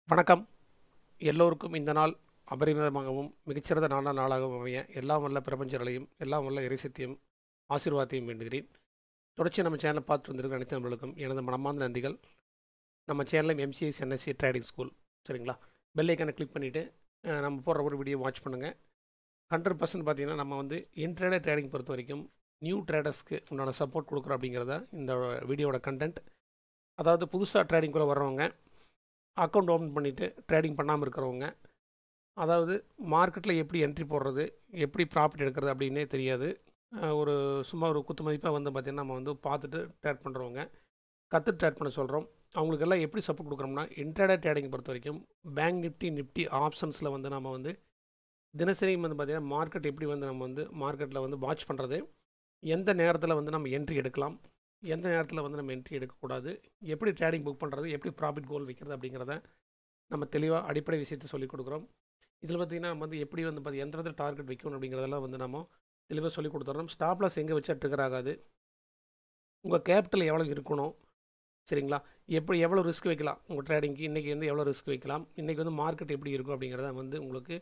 வணக்கம். எல்லோருக்கும் இந்த நாள் அபரிமிதமாகவும் மிகச்சிறந்த நாளாகவும் அமைய எல்லாம் வல்ல பிரபஞ்சங்களையும் எல்லாம் வல்ல இறைசத்தியம் ஆசீர்வாதத்தையும் வேண்டுகிறேன். தொடர்ச்சி நம்ம சேனலை பார்த்துட்டு வந்திருக்கிற அனைத்து நண்பர்களுக்கும் எனது மனமார்ந்த நன்றிகள். நம்ம சேனலில் MCS NSC ட்ரேடிங் ஸ்கூல் சரிங்களா. பெல் ஐக்கானை கிளிக் பண்ணிவிட்டு நம்ம போடுற ஒரு வீடியோ வாட்ச் பண்ணுங்கள். 100% பார்த்தீங்கன்னா நம்ம வந்து இன்ட்ராடே ட்ரேடிங் பொறுத்த வரைக்கும் நியூ ட்ரேடர்ஸ்க்கு உண்டான சப்போர்ட் கொடுக்குறோம் அப்படிங்கிறத இந்த வீடியோட கண்டென்ட். அதாவது புதுசாக ட்ரேடிங்குள்ளே வர்றவங்க, அக்கௌண்ட் ஓப்பன் பண்ணிவிட்டு ட்ரேடிங் பண்ணாமல் இருக்கிறவங்க, அதாவது மார்க்கெட்டில் எப்படி என்ட்ரி போடுறது, எப்படி ப்ராஃபிட் எடுக்கிறது அப்படின்னே தெரியாது. ஒரு சும்மா ஒரு குத்து மதிப்பாக வந்து பார்த்திங்கன்னா நம்ம வந்து பார்த்துட்டு ட்ரேட் பண்ணுறவங்க, கற்று ட்ரேட் பண்ண சொல்கிறோம். அவங்களுக்கெல்லாம் எப்படி சப்போர்ட் கொடுக்குறோம்னா, இன்ட்ராடே ட்ரேடிங் பொறுத்த வரைக்கும் பேங்க் நிஃப்டி ஆப்ஷன்ஸில் வந்து நம்ம வந்து தினசரி வந்து பார்த்திங்கன்னா மார்க்கெட் எப்படி வந்து நம்ம வந்து மார்க்கெட்டில் வந்து வாட்ச் பண்ணுறது, எந்த நேரத்தில் வந்து நம்ம என்ட்ரி எடுக்கலாம், எந்த நேரத்தில் வந்து நம்ம என்ட்ரி எடுக்கக்கூடாது, எப்படி ட்ரேடிங் புக் பண்ணுறது, எப்படி ப்ராஃபிட் கோல் வைக்கிறது அப்படிங்கிறத நம்ம தெளிவாக அடிப்படை விஷயத்தை சொல்லிக் கொடுக்குறோம். இதில் பார்த்திங்கன்னா நம்ம வந்து எப்படி வந்து எந்த இடத்துல டார்கெட் வைக்கணும் அப்படிங்கிறதெல்லாம் வந்து நம்ம தெளிவாக சொல்லிக் கொடுத்துறோம். ஸ்டாப் லாஸ் எங்கே வச்சா ட்ரிகர் ஆகாது, உங்கள் கேபிட்டல் எவ்வளோ இருக்கணும் சரிங்களா, எப்படி எவ்வளோ ரிஸ்க் வைக்கலாம் உங்கள் ட்ரேடிங்க்கு, இன்றைக்கி வந்து எவ்வளோ ரிஸ்க் வைக்கலாம், இன்றைக்கி வந்து மார்க்கெட் எப்படி இருக்கும் அப்படிங்கிறத வந்து உங்களுக்கு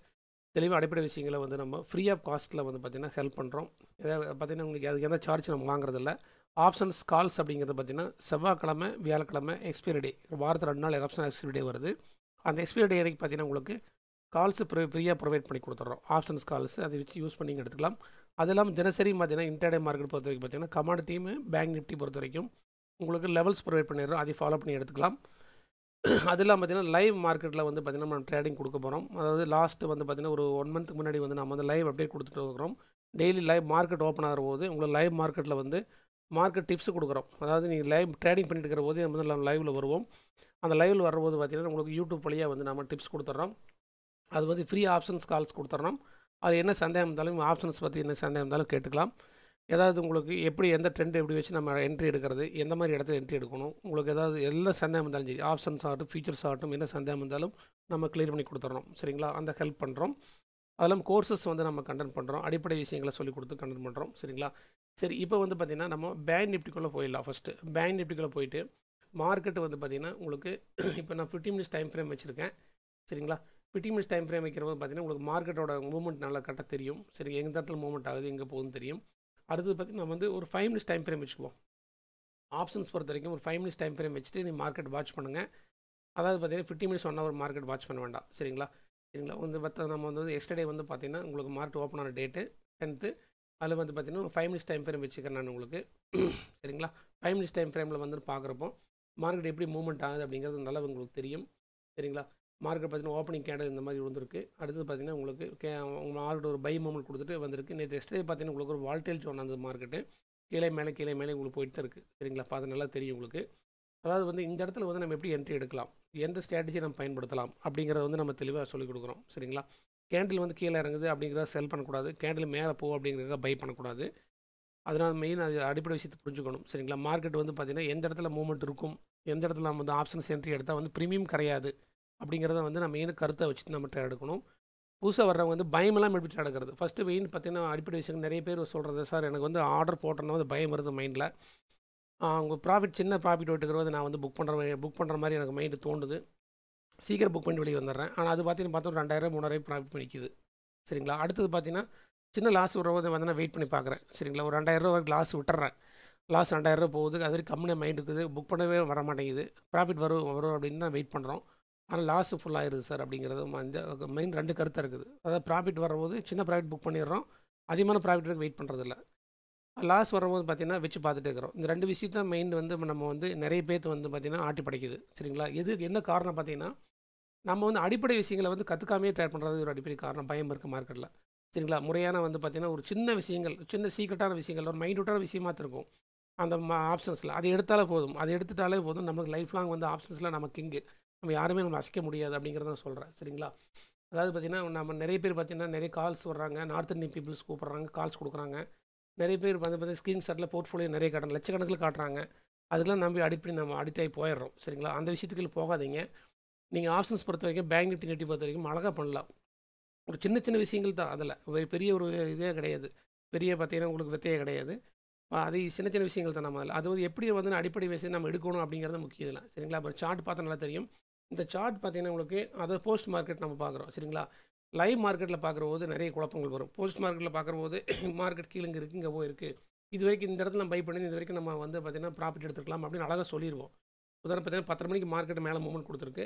தெளிவாக அடிப்படை விஷயங்களை வந்து நம்ம ஃப்ரீ ஆஃப் காஸ்ட்டில் வந்து பார்த்திங்கன்னா ஹெல்ப் பண்ணுறோம். ஏதாவது பார்த்திங்கன்னா உங்களுக்கு அதுக்கு எந்த சார்ஜ் நம்ம வாங்குறதில்ல. ஆப்ஷன்ஸ் கால்ஸ் அப்படிங்கிறது பார்த்திங்கன்னா செவ்வாய்க்கிழமை வியாழக்கிழமை எக்ஸ்பைரி டே, வாரத்தில் 2 நாள் ஆப்ஷன் எக்ஸ்பைரி டே வருது. அந்த எக்ஸ்பைரி டே அன்றைக்கி பார்த்திங்கன்னா உங்களுக்கு கால்ஸு ஃப்ரீயாக ப்ரொவைட் பண்ணி கொடுத்துட்றோம். ஆப்ஷன்ஸ் கால்ஸ் அதை வச்சு யூஸ் பண்ணி எடுத்துக்கலாம். அது இல்லாமல் தினசரி பார்த்திங்கன்னா இன்ட்ராடே மார்க்கெட் பொறுத்த வரைக்கும் பார்த்திங்கன்னா கமாடிட்டியும் பேங்க் நிஃப்டி பொறுத்த வரைக்கும் உங்களுக்கு லெவல்ஸ் ப்ரொவைட் பண்ணிடுறோம். அதை ஃபாலோ பண்ணி எடுத்துக்கலாம். அது இல்லாமல் பார்த்திங்கன்னா லைவ் மார்க்கெட்டில் வந்து பார்த்திங்கன்னா நம்ம ட்ரேடிங் கொடுக்க போகிறோம். அதாவது லாஸ்ட்டு வந்து பார்த்திங்கன்னா ஒரு 1 மந்த்துக்கு முன்னாடி வந்து நம்ம வந்து லைவ் அப்டேட் கொடுத்துட்டு இருக்கிறோம். டெய்லி லைவ் மார்க்கெட் ஓப்பன் ஆகிற போது உங்களுக்கு லைவ் மார்க்கெட்டில் வந்து மார்க்கெட் டிப்ஸ் கொடுக்குறோம். அதாவது நீங்கள் லைவ் ட்ரேடிங் பண்ணிட்டு இருக்கிற போது நம்ம வந்து லைவில் வருவோம். அந்த லைவில் வரும்போது பார்த்திங்கன்னா உங்களுக்கு யூடியூப் வழியாக வந்து நம்ம டிப்ஸ் கொடுத்துட்றோம். அது வந்து ஃப்ரீ ஆப்ஷன்ஸ் கால்ஸ் கொடுத்துட்றோம். அது என்ன சந்தேகம் இருந்தாலும் ஆப்ஷன்ஸ் பற்றி என்ன சந்தேகம் இருந்தாலும் கேட்டுக்கலாம். ஏதாவது உங்களுக்கு எப்படி எந்த ட்ரெண்ட் எப்படி வச்சு நம்ம என்ட்ரி எடுக்கிறது, எந்த மாதிரி இடத்துல என்ட்ரி எடுக்கணும், உங்களுக்கு ஏதாவது எல்லாம் சந்தேகம் இருந்தாலும் சரி, ஆப்ஷன்ஸ் ஆகட்டும் ஃபியூச்சர்ஸ் ஆகட்டும் என்ன சந்தேகம் இருந்தாலும் நம்ம கிளியர் பண்ணி கொடுத்துட்றோம் சரிங்களா. அந்த ஹெல்ப் பண்ணுறோம். அதெல்லாம் கோர்சஸ் வந்து நம்ம கண்டென்ட் பண்ணுறோம். அடிப்படை விஷயங்களை சொல்லிக் கொடுத்து கண்டென்ட் பண்ணுறோம் சரிங்களா. சரி, இப்போ வந்து பார்த்திங்கன்னா நம்ம பேங்க் நிஃப்டிக்குள்ளே போயிடலாம். ஃபஸ்ட்டு பேங்க் நிஃப்டிக்குள்ளே போயிட்டு மார்க்கெட்டு வந்து பார்த்திங்கன்னா உங்களுக்கு இப்போ நான் 15 மினிட்ஸ் டைம் ஃப்ரேம் வச்சுருக்கேன் சரிங்களா. 15 மினிட்ஸ் டைம் ஃப்ரேம் வைக்கிறபோது பார்த்திங்கன்னா உங்களுக்கு மார்க்கெட்டோட மூவ்மெண்ட் நல்லா கரெக்டாக தெரியும். சரி, எந்த இடத்துல மூவ்மெண்ட் ஆகுது, எங்கே போகுதுன்னு தெரியும். அடுத்தது பார்த்திங்கன்னா நம்ம வந்து ஒரு 5 மினிட்ஸ் டைம் ஃப்ரேம் வச்சுக்குவோம். ஆப்ஷன்ஸ் பொறுத்த வரைக்கும் ஒரு 5 மினிட்ஸ் டைம் ஃப்ரேம் வச்சுட்டு நீ மார்க்கெட் வாட்ச் பண்ணுங்கள். அதாவது பார்த்திங்கன்னா 15 மினிட்ஸ் 1 ஹவர் மார்க்கெட் வாட்ச் பண்ண வேண்டாம் சரிங்களா. வந்து நம்ம வந்து எஸ்டர்டே வந்து பார்த்திங்கன்னா உங்களுக்கு மார்க்கெட் ஓப்பன் ஆன டேட்டு 10th. அதில் வந்து பார்த்திங்கன்னா ஒரு 5 மினிட்ஸ் டைம் ஃப்ரேம் வச்சுக்கிறேன் நான் உங்களுக்கு சரிங்களா. 5 மினிட்ஸ் டைம் ஃப்ரேமில் வந்து பார்க்குறப்போ மார்க்கெட் எப்படி மூவ்மெண்ட் ஆகுது அப்படிங்கிறது நல்லா உங்களுக்கு தெரியும் சரிங்களா. மார்க்கெட் பார்த்திங்கன்னா ஓப்பனிங் கேண்டல் இந்த மாதிரி வந்துருக்கு. அடுத்தது பார்த்திங்கன்னா உங்களுக்கு மார்க்கெட் ஒரு பை மூவ்மெண்ட் கொடுத்துட்டு வந்திருக்கு. நேற்று எஸ்டே பார்த்திங்கன்னா உங்களுக்கு ஒரு வால்டேஜ் ஜோன் அந்த மார்க்கெட்டு கீழே மேலே உங்களுக்கு போயிட்டு தான் இருக்குது சரிங்களா. பார்த்து நல்லா தெரியும் உங்களுக்கு. அதாவது வந்து இந்த இடத்துல வந்து நம்ம எப்படி என்ட்ரி எடுக்கலாம், எந்த ஸ்ட்ராட்டஜி நம்ம பயன்படுத்தலாம் அப்படிங்கிறத வந்து நம்ம தெளிவாக சொல்லிக் கொடுக்குறோம் சரிங்களா. கேண்டில் வந்து கீழே இறங்குது அப்படிங்கிறத செல் பண்ணக்கூடாது, கேண்டில் மேலே போகும் அப்படிங்கிறத பை பண்ணக்கூடாது. அதனால் மெயின் அது அடிப்படை விஷயத்தை புரிஞ்சுக்கணும் சரிங்களா. மார்க்கெட் வந்து பார்த்திங்கன்னா எந்த இடத்துல மூவ்மெண்ட் இருக்கும், எந்த இடத்துல நம்ம வந்து ஆப்ஷன்ஸ் என்ட்ரி எடுத்தால் வந்து ப்ரீமியம் கரையாது அப்படிங்கிறத வந்து நம்ம மெயின் கருத்தை வச்சுட்டு நம்ம ட்ரேட் எடுக்கணும். புதுசாக வர்றவங்க வந்து பயமெல்லாம் எப்படி ட்ரேட் எடுக்கிறது. ஃபஸ்ட்டு மெயின் பார்த்திங்கன்னா அடிப்படை விஷயம் நிறைய பேர் சொல்கிறது, சார் எனக்கு வந்து ஆர்டர் போட்டோன்னா வந்து பயம் வருது மைண்டில், அவங்க ப்ராஃபிட் சின்ன ப்ராஃபிட் விட்டுக்கிறத நான் வந்து புக் பண்ணுற மாதிரி எனக்கு மைண்டு தோணுது, சீக்கிரம் புக் பண்ணி வெளியே வந்துடுறேன். ஆனால் அது பார்த்தீங்கன்னா பார்த்தா 2000 3000 ப்ராஃபிட் பண்ணிக்குது சரிங்களா. அடுத்தது பார்த்தீங்கன்னா சின்ன லாஸ் வரும்போது வந்து நான் வெயிட் பண்ணி பார்க்குறேன் சரிங்களா. ஒரு 2000 வரைக்கும் லாஸ் விட்டுறேன், லாஸ் 2000 போகுது, அது கம்மியாக மைண்ட் இருக்குது, புக் பண்ணவே வர மாட்டேங்குது, ப்ராஃபிட் வரும் அப்படின்னு நான் வெயிட் பண்ணுறோம். ஆனால் லாஸ் ஃபுல்லாகிடுது சார் அப்படிங்கிறது இந்த மெயின் 2 கருத்தாக இருக்குது. அதாவது ப்ராஃபிட் வரும்போது சின்ன ப்ராஃபிட் புக் பண்ணிடுறோம், அதிகமான ப்ராஃபிட்டுக்கு வெயிட் பண்ணுறதில்ல. லாஸ் வரும்போது பார்த்திங்கன்னா வச்சு பார்த்துட்டே இருக்கிறோம். இந்த 2 விஷயத்தான் மெயின் வந்து நம்ம வந்து நிறைய பேர்த்து வந்து பார்த்திங்கன்னா ஆட்டி படைக்குது சரிங்களா. என்ன காரணம் பார்த்திங்கன்னா நம்ம வந்து அடிப்படை விஷயங்களை வந்து கற்றுக்காமையே ட்ரேட் பண்ணுறது ஒரு அடிப்படை காரணம். பயம் இருக்குது மார்க்கெட்டில் சரிங்களா. முறையான வந்து பார்த்திங்கன்னா ஒரு சின்ன விஷயங்கள், சின்ன சீக்ரெட்டான விஷயங்கள், ஒரு மைன்யூட்டான விஷயமாக இருக்கும் அந்த ஆப்ஷன்ஸில். அதை எடுத்தாலே போதும், அதை எடுத்துட்டாலே போதும், நம்மளுக்கு லைஃப் லாங் வந்து ஆப்ஷன்ஸில் நம்ம கிங்கு, நம்ம யாருமே நம்ம அசைக்க முடியாது அப்படிங்கிறத நான் சொல்கிறேன் சரிங்களா. அதாவது பார்த்திங்கன்னா நம்ம நிறைய பேர் பார்த்திங்கன்னா நிறைய கால்ஸ் வர்றாங்க, நார்த் இந்தியன் பீப்புள்ஸ் கூப்பிட்றாங்க, கால்ஸ் கொடுக்குறாங்க. நிறைய பேர் வந்து பார்த்திங்கன்னா ஸ்க்ரீன்ஷாட்டில் போர்ட்ஃபோலியோ நிறைய காட்டுறாங்க, லட்சக்கணக்கில் காட்டுறாங்க. அதுக்கெல்லாம் நம்பி நம்ம அடிக்ட் ஆகி போயிடுறோம் சரிங்களா. அந்த விஷயத்துக்கு போகாதீங்க. நீங்கள் ஆப்ஷன்ஸ் பொறுத்த வரைக்கும் பேங்க் நிஃப்டி பொறுத்த வரைக்கும் அழகாக பண்ணலாம். ஒரு சின்ன சின்ன விஷயங்கள் தான், அதில் பெரிய ஒரு இதே கிடையாது, பெரிய பார்த்திங்கன்னா உங்களுக்கு வித்தையே கிடையாது. அது சின்ன சின்ன விஷயங்கள் தான். நம்ம அது வந்து எப்படி வந்து அடிப்படை விஷயம் நம்ம எடுக்கணும் அப்படிங்கிறது முக்கியம் இல்லை சரிங்களா. அப்புறம் சார்ட் பார்த்தா நல்லா தெரியும். இந்த சார்ட் பார்த்தீங்கன்னா உங்களுக்கு அதை போஸ்ட் மார்க்கெட் நம்ம பார்க்குறோம் சரிங்களா. லைவ் மார்க்கெட்டில் பார்க்குறபோது நிறைய குழப்பங்கள் வரும். போஸ்ட் மார்க்கெட்டில் பார்க்குறபோது மார்க்கெட் கீழே இங்கே இருக்குது, இங்கே போயிருக்கு, இது வரைக்கும் இந்த இடத்துல நம்ம பை பண்ணி இது வரைக்கும் நம்ம வந்து பார்த்தீங்கன்னா ப்ராஃபிட் எடுத்துக்கலாம் அப்படின்னு அழகாக சொல்லிடுவோம். உதாரணம் பார்த்தீங்கன்னா 10 மணிக்கு மார்க்கெட் மேலே மூவ்மெண்ட் கொடுத்துருக்கு,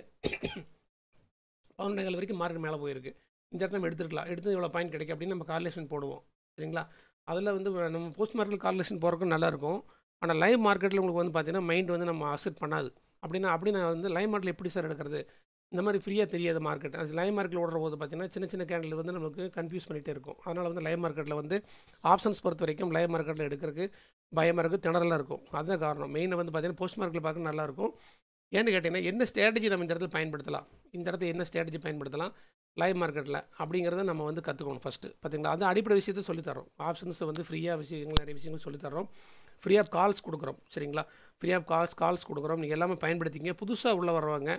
11 வரைக்கும் மார்க்கெட் மேலே போயிருக்கு, இந்த இடத்துல நம்ம எடுத்துருக்கலாம், எடுத்து இவ்வளோ பாயிண்ட் கிடைக்கும் அப்படின்னு நம்ம கால்குலேஷன் போடுவோம் சரிங்களா. அதில் வந்து நம்ம போஸ்ட் மார்க்கெட் கால்குலேஷன் போகிறதுக்கு நல்லாயிருக்கும். ஆனால் லைவ் மார்க்கெட்டில் உங்களுக்கு வந்து பார்த்தீங்கன்னா மைண்ட் வந்து நம்ம அக்செப்ட் பண்ணாது. அப்படி நான் வந்து லைவ் மார்க்கெட்டில் எப்படி சார் எடுக்கிறது, இந்த மாதிரி ஃப்ரீயாக தெரியாது மார்க்கெட். அது லைவ் மார்க்கெட்டில் ஓடுற போது பார்த்தீங்கன்னா சின்ன சின்ன கேண்டில் வந்து நமக்கு கன்ஃபியூஸ் பண்ணிகிட்டே இருக்கும். அதனால் வந்து லைவ் மார்க்கெட்டில் வந்து ஆப்ஷன்ஸ் பொறுத்த வரைக்கும் லைவ் மார்க்கெட்டில் எடுக்கிறதுக்கு பயமாக இருக்குது, திணறலாக இருக்கும். அதுதான் காரணம். மெயினாக வந்து பார்த்தீங்கன்னா போஸ்ட் மார்க்கெட்டில் பார்க்க நல்லாயிருக்கும். ஏன்னு கேட்டிங்கன்னா என்ன ஸ்ட்ராட்டஜி நம்ம இந்த இடத்துல பயன்படுத்தலாம், இந்த இடத்துல என்ன ஸ்ட்ராட்டஜி பயன்படுத்தலாம் லைவ் மார்க்கெட்டில் அப்படிங்கிறத நம்ம வந்து கற்றுக்கணும் ஃபஸ்ட்டு பார்த்தீங்களா. அது அடிப்படை விஷயத்தை சொல்லித்தரோம். ஆப்ஷன்ஸை வந்து ஃப்ரீயாக விஷயங்கள் நிறைய விஷயங்கள் சொல்லித்தரோம். ஃப்ரீ ஆஃப் கால்ஸ் கொடுக்குறோம் சரிங்களா. ஃப்ரீ ஆஃப் கால்ஸ் கொடுக்குறோம். நீங்கள் எல்லாமே பயன்படுத்திங்க. புதுசாக உள்ளே வருவாங்க,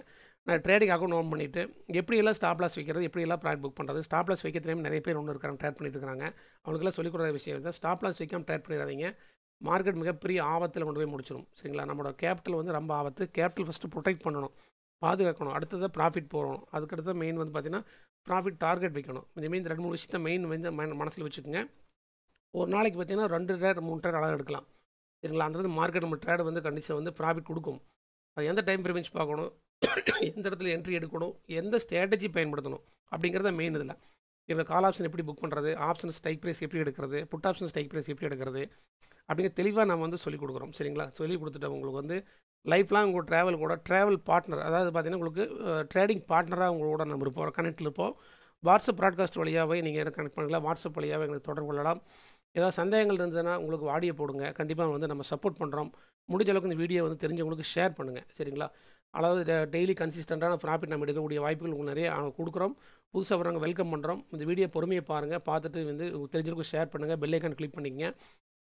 நான் ட்ரேடிங் அக்கௌண்ட் ஓன் பண்ணிவிட்டு எப்படியெல்லாம் ஸ்டாப் லாஸ் வைக்கிறது, எப்படியெல்லாம் ப்ராஃபிட் புக் பண்ணுறது. ஸ்டாப் லாஸ் வைக்க தெரியாமல் நிறைய பேர் ஒன்று இருக்காங்க, ட்ரேட் பண்ணிட்டு இருக்காங்க. அவங்களுக்குலாம் சொல்லிக் கொடுக்குற விஷயம் தான் ஸ்டாப் லாஸ் வைக்காமல் ட்ரேட் பண்ணிடாதீங்க. மார்க்கெட் மிகப்பெரிய ஆபத்தில் கொண்டு போய் முடிச்சிடும் சரிங்களா. நம்மளோட கேபிட்டல் வந்து ரொம்ப ஆபத்து. கேபிட்டல் ஃபஸ்ட்டு ப்ரொடெக்ட் பண்ணணும், பாதுகாக்கணும். அடுத்தது ப்ராஃபிட் போகணும். அதுக்கடுத்து மெயின் வந்து பார்த்தீங்கன்னா ப்ராஃபிட் டார்கெட் வைக்கணும். இந்த மெயின் 2-3 விஷயத்தை மெயின் வந்து மனசில் வச்சுக்கோங்க. ஒரு நாளைக்கு பார்த்தீங்கன்னா 2 ட்ரேட் 3 ட்ரேட் அழகாக எடுக்கலாம் சரிங்களா. அந்த வந்து மார்க்கெட் நம்ம ட்ரேட் வந்து கண்டிஷன் வந்து ப்ராஃபிட் கொடுக்கும். அது எந்த டைம் ப்ரிவென்ஸ் பார்க்கணும், எந்த இடத்துல என்ட்ரி எடுக்கணும், எந்த ஸ்ட்ராட்டஜி பயன்படுத்தணும் அப்படிங்கிறத மெயின். இதில் இந்த கால் ஆப்ஷன் எப்படி புக் பண்ணுறது, ஆப்ஷன் ஸ்ட்ரைக் ப்ரைஸ் எப்படி எடுக்கிறது, புட் ஆப்ஷன் ஸ்ட்ரைக் ப்ரைஸ் எப்படி எடுக்கிறது அப்படிங்கிற தெளிவாக நம்ம வந்து சொல்லிக் கொடுக்குறோம் சரிங்களா. சொல்லிக் கொடுத்துட்டு உங்களுக்கு வந்து லைஃப் லாங் உங்கள் ட்ராவல் பார்ட்னர், அதாவது பார்த்தீங்கன்னா உங்களுக்கு ட்ரேடிங் பார்ட்னராக உங்களோட நம்ம இருப்போம், கனெக்டில் இருப்போம். வாட்ஸ்அப் ப்ராட்காஸ்ட் வழியாகவே நீங்கள் எனக்கு கனெக்ட் பண்ணலாம், வாட்ஸ்அப் வழியாகவே எங்களுக்கு தொடர்பு கொள்ளலாம். ஏதாவது சந்தேகங்கள் இருந்ததுன்னா உங்களுக்கு ஆடியோ போடுங்க, கண்டிப்பாக வந்து நம்ம சப்போர்ட் பண்ணுறோம். முடிஞ்ச அளவுக்கு இந்த வீடியோ வந்து தெரிஞ்சவங்களுக்கு ஷேர் பண்ணுங்கள் சரிங்களா. அதாவது டெய்லி கன்சிஸ்டண்ட்டான ப்ராஃபிட் நம்ம எடுக்கக்கூடிய வாய்ப்புகள் உங்களுக்கு நிறைய கொடுக்குறோம். புதுசாக வரவங்க வெல்கம் பண்ணுறோம். இந்த வீடியோ பொறுமையை பாருங்கள், பார்த்துட்டு வந்து தெரிஞ்சவங்களுக்கு ஷேர் பண்ணுங்கள், பெல் ஐக்கான் கிளிக் பண்ணிக்கங்க.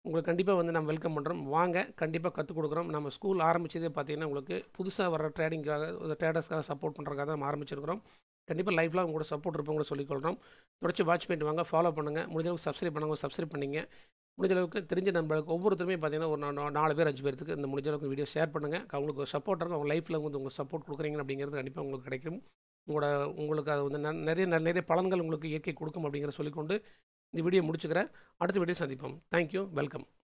உங்களுக்கு கண்டிப்பாக வந்து நம்ம வெல்கம் பண்ணுறோம். வாங்க, கண்டிப்பாக கற்றுக் கொடுக்குறோம். நம்ம ஸ்கூல் ஆரம்பித்ததே பார்த்தீங்கன்னா உங்களுக்கு புதுசாக வர ட்ரேடர்ஸ்க்காக சப்போர்ட் பண்ணுறதுக்காக தான் நம்ம ஆரம்பிச்சிருக்கிறோம். கண்டிப்பாக லைஃப்லாம் உங்களோட சப்போர்ட் இருப்பவங்கள சொல்லிக்கொள்கிறோம். தொடர்ச்சி வாட்ச் பண்ணிட்டு வாங்க, ஃபாலோ பண்ணுங்கள். முடிஞ்சளவுக்கு சப்ஸ்கிரைப் பண்ணுங்கள், சப்ஸ்கிரைப் பண்ணிங்க. முடிஞ்சளவுக்கு தெரிஞ்ச நம்மளுக்கு ஒவ்வொருத்தருமே பார்த்தீங்கன்னா ஒரு 4 பேர் 5 பேருக்கு இந்த முடிஞ்சளவுக்கு வீடியோ ஷேர் பண்ணுங்கள். அவங்களுக்கு ஒரு சப்போர்ட் இருக்கும். அவங்க லைஃப்பில் வந்து உங்களுக்கு சப்போர்ட் கொடுக்குறீங்க அப்படிங்கிறது கண்டிப்பாக உங்களுக்கு கிடைக்கும். உங்களுக்கு அது வந்து நிறைய பலன்கள் உங்களுக்கு இயற்கை கொடுக்கும் அப்படிங்கிற சொல்லிக்கொண்டு இந்த வீடியோ முடிச்சுக்கிறேன். அடுத்த வீடியோ சந்திப்போம். Thank you, welcome.